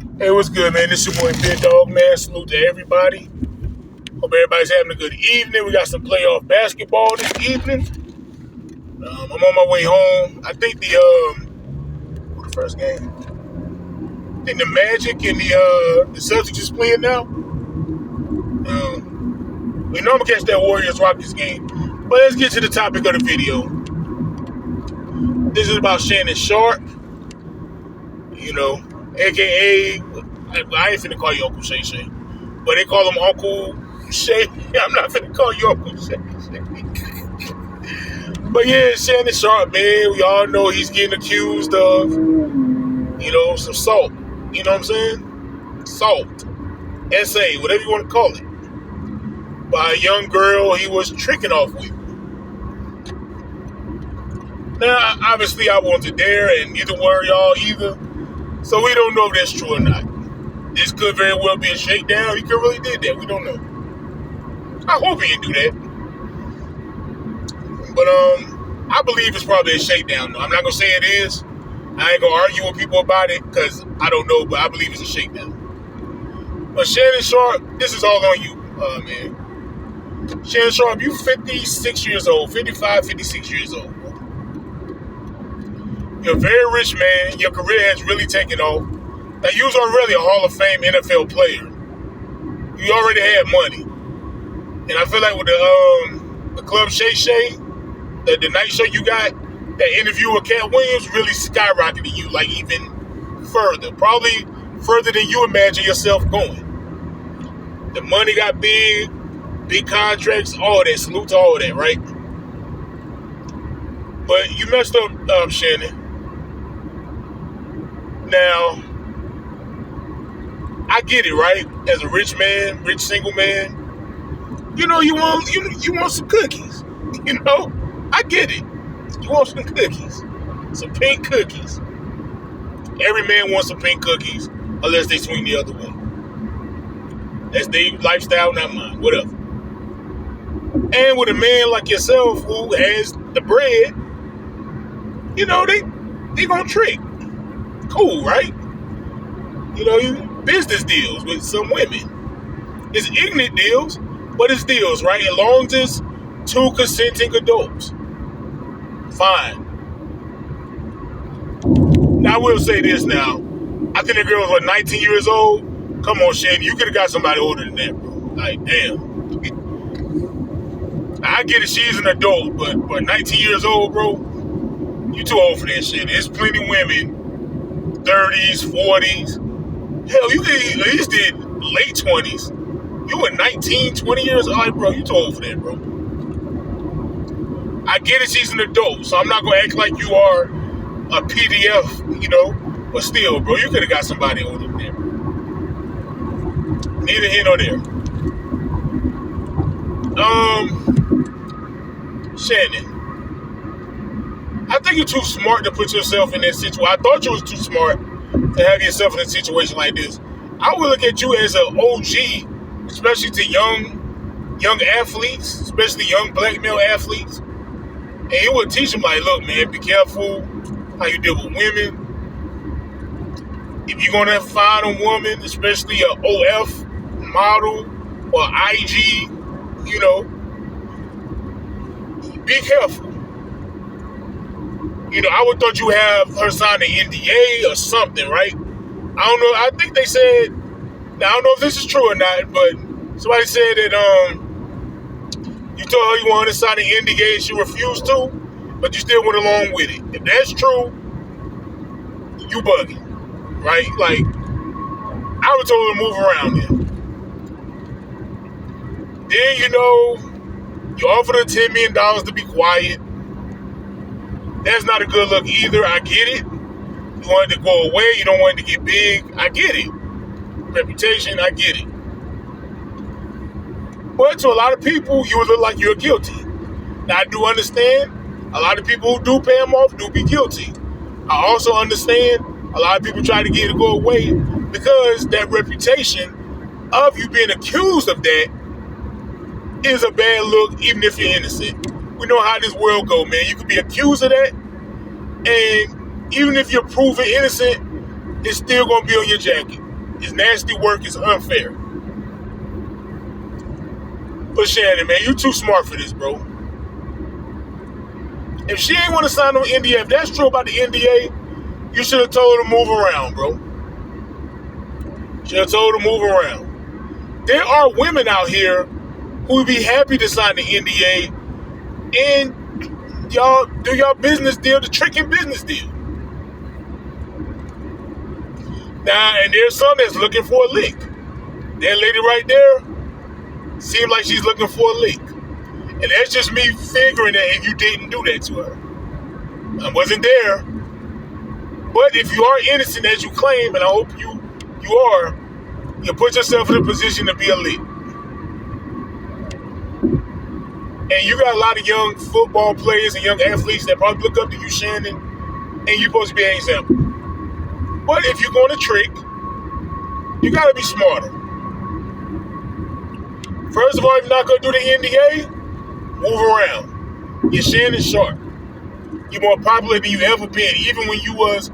Hey, what's good, man? This your boy Big Dog, man. Salute to everybody. Hope everybody's having a good evening. We got some playoff basketball this evening. I'm on my way home. I think who the first game? I think the Magic and the Celtics is playing now. We know I'm gonna catch that Warriors Rockets game. But let's get to the topic of the video. This is about Shannon Sharpe. AKA, I ain't finna call you Uncle Shay Shay, but they call him Uncle Shay. I'm not finna call you Uncle Shay Shay. But yeah, Shannon Sharpe, man, we all know he's getting accused of, some salt. You know what I'm saying? Salt. SA, whatever you want to call it. By a young girl he was tricking off with. Now, obviously, I wasn't there, and neither were y'all either. So we don't know if that's true or not. This could very well be a shakedown. He could really did that. We don't know. I hope he didn't do that. But I believe it's probably a shakedown. Though. I'm not gonna say it is. I ain't gonna argue with people about it because I don't know, but I believe it's a shakedown. But Shannon Sharpe, this is all on you, man. Shannon Sharpe, you 56 years old, 55, 56 years old. You're a very rich man. Your career has really taken off. Now, you was already a Hall of Fame NFL player. You already had money. And I feel like with the Club Shay Shay, the night show you got, that interview with Cat Williams really skyrocketed you, like even further. Probably further than you imagine yourself going. The money got big contracts, all that. Salute to all that, right? But you messed up, Shannon. Now, I get it, right? As a rich man, rich single man, you want some cookies. I get it. You want some cookies, some pink cookies. Every man wants some pink cookies, unless they swing the other way. That's their lifestyle, not mine. Whatever. And with a man like yourself who has the bread, they gonna trick. Cool, right? You business deals with some women. It's ignorant deals, but it's deals, right? As long as it's two consenting adults. Fine. Now, I will say this now. I think the girl was, 19 years old? Come on, Shannon. You could have got somebody older than that, bro. Like, damn. I get it. She's an adult, but 19 years old, bro, you too old for that shit. There's plenty of women, 30s, 40s. Hell, you could at least did late 20s. You were 19, 20 years old, bro. You too old for that, bro. I get it. She's an adult, so I'm not going to act like you are a PDF, But still, bro, you could have got somebody older than that, bro. Neither here nor there. Shannon, I think you're too smart to put yourself in that situation. I thought you was too smart to have yourself in a situation like this. I would look at you as an OG, especially to young athletes, especially young black male athletes. And you would teach them, like, look, man, be careful how you deal with women. If you're going to find a woman, especially an OF model or IG, be careful. I would thought you have her sign an NDA or something, right? I don't know. I think they said, now I don't know if this is true or not, but somebody said that you told her you wanted to sign an NDA and she refused to, but you still went along with it. If that's true, you bugging, right? Like, I would told her to move around there. Then, you offered her $10 million to be quiet. That's not a good look either. I get it. You want it to go away. You don't want it to get big. I get it. Reputation, I get it. But to a lot of people, you would look like you're guilty. Now, I do understand a lot of people who do pay them off do be guilty. I also understand a lot of people try to get it to go away because that reputation of you being accused of that is a bad look, even if you're innocent. We know how this world go, man. You could be accused of that, and even if you're proven innocent, it's still going to be on your jacket. It's nasty work. It's unfair. But Shannon, man, you too smart for this, bro. If she ain't want to sign on NDA, if that's true about the NDA, you should have told her to move around, bro. Should have told her to move around. There are women out here who would be happy to sign the NDA and y'all do y'all business deal, the tricking business deal. Now, and there's some that's looking for a lick. That lady right there seems like she's looking for a lick. And that's just me figuring that if you didn't do that to her. I wasn't there. But if you are innocent as you claim, and I hope you are, you put yourself in a position to be a lick. And you got a lot of young football players and young athletes that probably look up to you, Shannon, and you're supposed to be an example. But if you're going to trick, you got to be smarter. First of all, if you're not going to do the NDA, move around. You're Shannon Sharpe. You're more popular than you ever been. Even when you was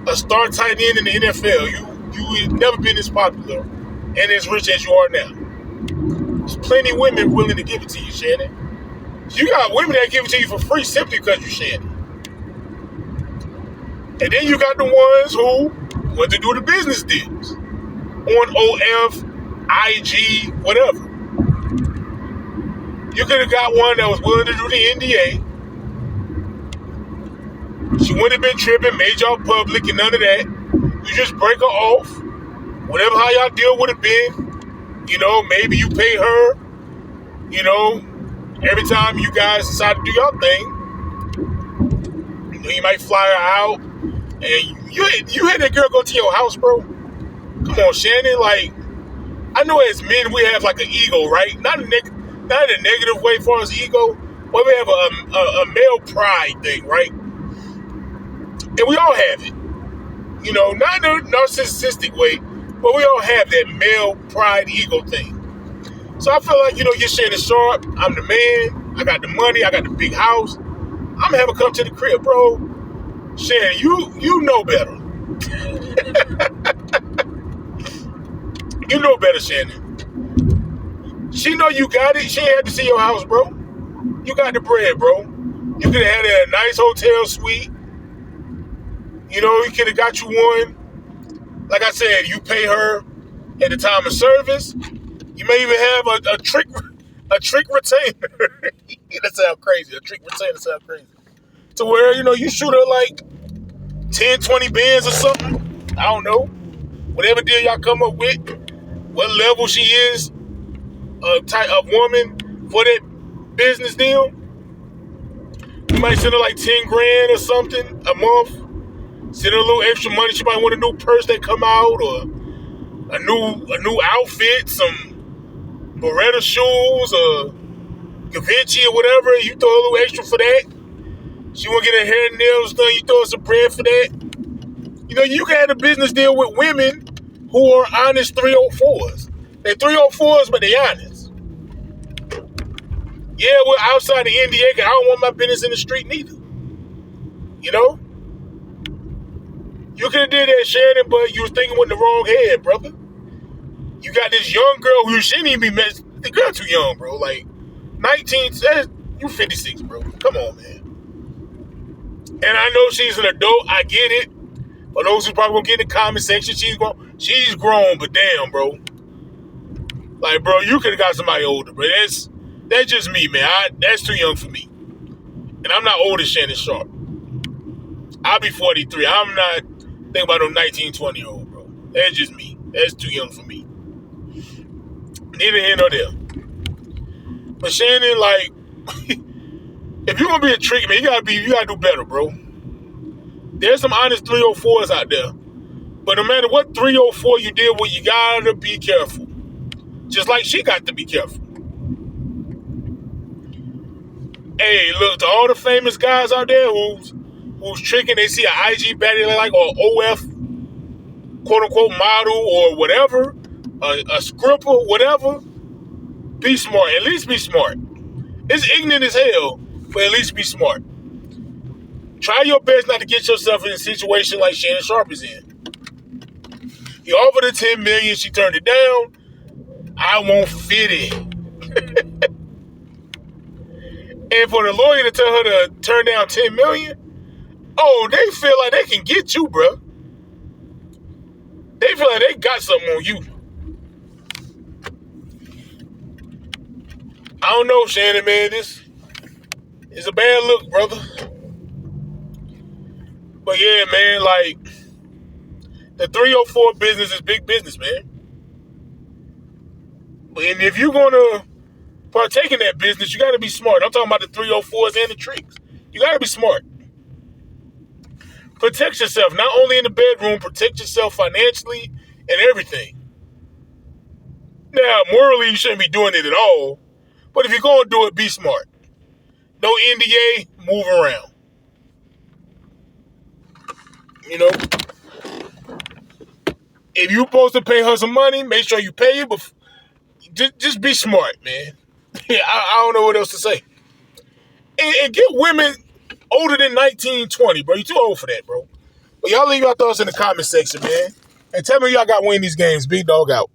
a star tight end in the NFL, you had never been as popular and as rich as you are now. There's plenty of women willing to give it to you, Shannon. You got women that give it to you for free simply because you're Shannon. And then you got the ones who want to do the business deals on OF, IG, whatever. You could have got one that was willing to do the NDA. She wouldn't have been tripping, made y'all public and none of that. You just break her off. Whatever how y'all deal would have been. You know, maybe you pay her, you know, every time you guys decide to do your thing. You know, you might fly her out. And you had that girl go to your house, bro? Come on, Shannon. Like, I know as men we have like an ego, right? Not in a negative way as far as ego, but we have a male pride thing, right? And we all have it. You know, not in a narcissistic way, but we all have that male pride ego thing. So I feel like, you know, you're Shannon Sharpe. I'm the man. I got the money. I got the big house. I'm going to have her come to the crib, bro. Shannon, you know better. You know better, Shannon. She know you got it. She ain't had to see your house, bro. You got the bread, bro. You could have had a nice hotel suite. You know, you could have got you one. Like I said, you pay her at the time of service. You may even have a trick retainer. That sounds crazy. A trick retainer sounds crazy. To where, you know, you shoot her like 10, 20 bands or something. I don't know. Whatever deal y'all come up with. What level she is. Type of woman for that business deal. You might send her like 10 grand or something a month. Send her a little extra money. She might want a new purse that come out or a new outfit, some Beretta shoes or Givenchy or whatever. You throw a little extra for that. She want to get her hair and nails done. You throw her some bread for that. You know, you can have a business deal with women who are honest 304s. They're 304s, but they honest. Yeah, we're outside the NDA because I don't want my business in the street neither. You know? You could have did that, Shannon, but you was thinking with the wrong head, brother. You got this young girl who shouldn't even be met. The girl too young, bro. Like, 19, you 56, bro. Come on, man. And I know she's an adult. I get it. For those who probably gonna get in the comment section, she's grown, but damn, bro. Like, bro, you could have got somebody older, bro. That's just me, man. That's too young for me. And I'm not old as Shannon Sharpe. I'll be 43. I'm not thinking about no 19, 20-year-old, bro. That's just me. That's too young for me. Neither here nor there. But Shannon, like, if you're gonna be a trick, man, you gotta do better, bro. There's some honest 304s out there. But no matter what 304 you deal with, you gotta be careful. Just like she got to be careful. Hey, look, to all the famous guys out there who's tricking, they see an IG baddie like or OF quote unquote model or whatever, a scripper, whatever. Be smart. At least be smart. It's ignorant as hell, but at least be smart. Try your best not to get yourself in a situation like Shannon Sharpe is in. He offered her $10 million. She turned it down. I want 50. And for the lawyer to tell her to turn down $10 million, oh, they feel like they can get you, bro. They feel like they got something on you. I don't know, Shannon, man. This is a bad look, brother. But yeah, man, like, the 304 business is big business, man. And if you're going to partake in that business, you got to be smart. I'm talking about the 304s and the tricks. You got to be smart. Protect yourself, not only in the bedroom, protect yourself financially and everything. Now, morally, you shouldn't be doing it at all. But if you're going to do it, be smart. No NDA, move around. You know? If you're supposed to pay her some money, make sure you pay it, but just be smart, man. I don't know what else to say. And get women older than 19, 20, bro. You're too old for that, bro. But y'all leave your thoughts in the comment section, man. And tell me y'all got winning these games. Big dog out.